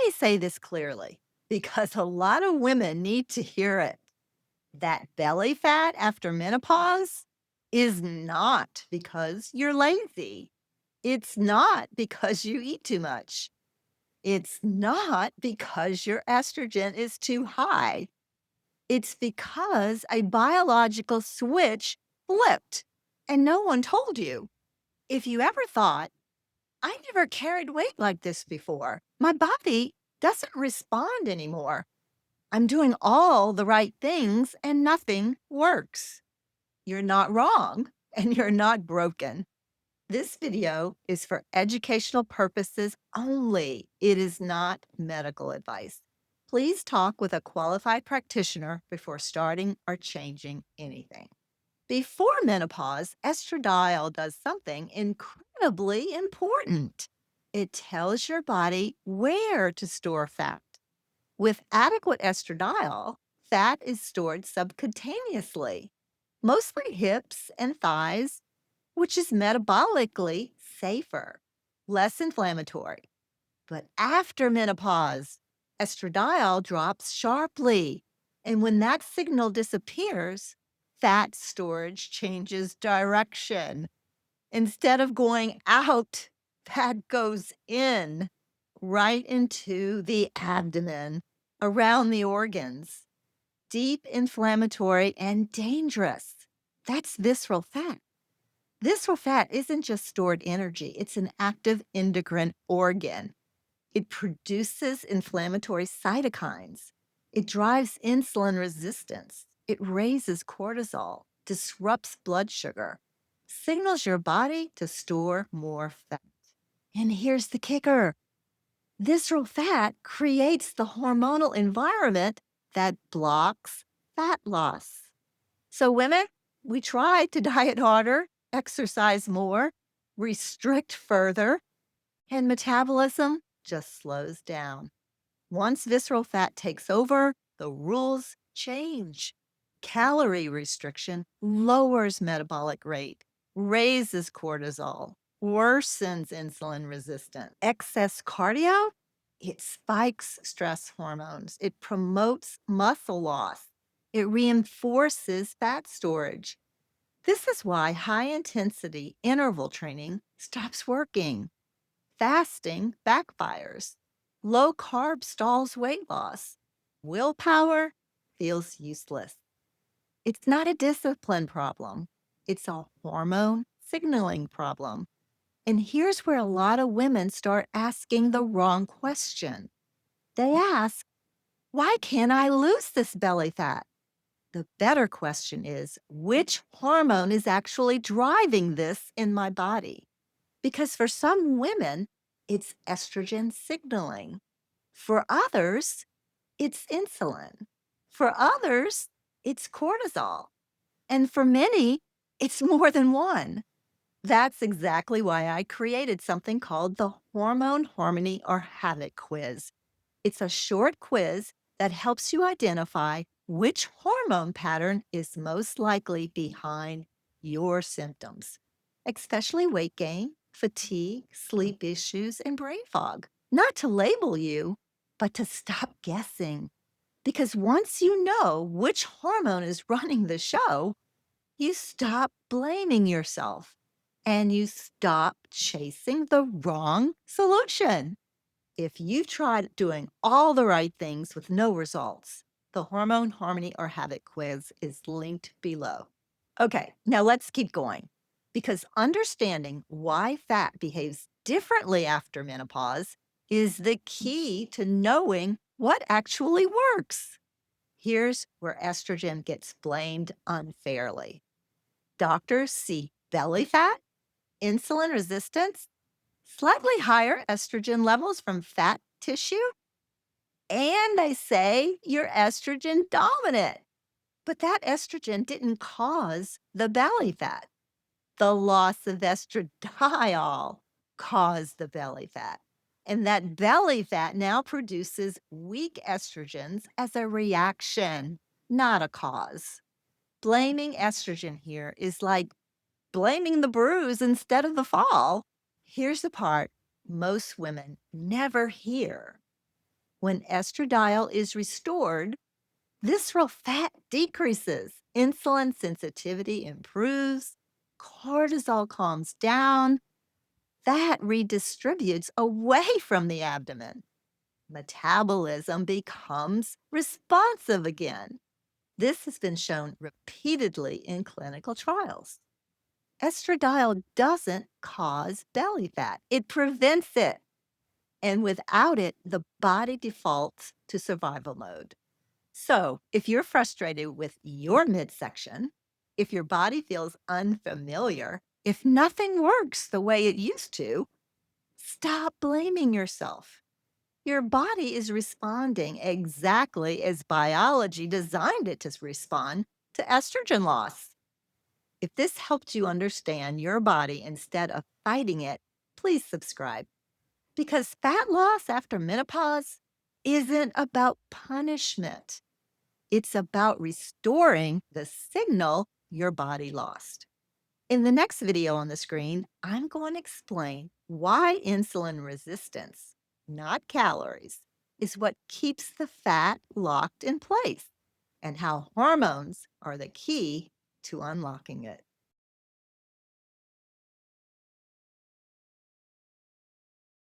me say this clearly because a lot of women need to hear it. That belly fat after menopause is not because you're lazy. It's not because you eat too much. It's not because your estrogen is too high. It's because a biological switch flipped and no one told you. If you ever thought, I never carried weight like this before, my body doesn't respond anymore. I'm doing all the right things and nothing works. You're not wrong and you're not broken. This video is for educational purposes only. It is not medical advice. Please talk with a qualified practitioner before starting or changing anything. Before menopause, estradiol does something incredibly important. It tells your body where to store fat. With adequate estradiol, fat is stored subcutaneously, mostly hips and thighs, which is metabolically safer, less inflammatory. But after menopause, estradiol drops sharply. And when that signal disappears, fat storage changes direction. Instead of going out, fat goes in, right into the abdomen, around the organs. Deep, inflammatory, and dangerous. That's visceral fat. Visceral fat isn't just stored energy, it's an active endocrine organ. It produces inflammatory cytokines. It drives insulin resistance. It raises cortisol, disrupts blood sugar, signals your body to store more fat. And here's the kicker: visceral fat creates the hormonal environment that blocks fat loss. So, women, we try to diet harder, exercise more, restrict further, and metabolism just slows down. Once visceral fat takes over, the rules change. Calorie restriction lowers metabolic rate, raises cortisol, worsens insulin resistance. Excess cardio, it spikes stress hormones. It promotes muscle loss. It reinforces fat storage. This is why high intensity interval training stops working. Fasting backfires. Low carb stalls weight loss. Willpower feels useless. It's not a discipline problem, it's a hormone signaling problem. And here's where a lot of women start asking the wrong question. They ask, why can't I lose this belly fat? The better question is, which hormone is actually driving this in my body? Because for some women, it's estrogen signaling. For others, it's insulin. For others, it's cortisol. And for many, it's more than one. That's exactly why I created something called the Hormone Harmony or Havoc Quiz. It's a short quiz that helps you identify which hormone pattern is most likely behind your symptoms, especially weight gain, fatigue, sleep issues, and brain fog. Not to label you, but to stop guessing. Because once you know which hormone is running the show, you stop blaming yourself and you stop chasing the wrong solution. If you've tried doing all the right things with no results, the Hormone Harmony or Havoc quiz is linked below. Okay, now let's keep going because understanding why fat behaves differently after menopause is the key to knowing what actually works. Here's where estrogen gets blamed unfairly. Doctors see belly fat, insulin resistance, slightly higher estrogen levels from fat tissue, and they say you're estrogen dominant. But that estrogen didn't cause the belly fat. The loss of estradiol caused the belly fat. And that belly fat now produces weak estrogens as a reaction, not a cause. Blaming estrogen here is like blaming the bruise instead of the fall. Here's the part most women never hear. When estradiol is restored, visceral fat decreases, insulin sensitivity improves, cortisol calms down, fat redistributes away from the abdomen. Metabolism becomes responsive again. This has been shown repeatedly in clinical trials. Estradiol doesn't cause belly fat, it prevents it. And without it, the body defaults to survival mode. So, if you're frustrated with your midsection, if your body feels unfamiliar, if nothing works the way it used to, stop blaming yourself. Your body is responding exactly as biology designed it to respond to estrogen loss. If this helped you understand your body instead of fighting it, please subscribe. Because fat loss after menopause isn't about punishment, it's about restoring the signal your body lost. In the next video on the screen, I'm going to explain why insulin resistance, not calories, is what keeps the fat locked in place and how hormones are the key to unlocking it.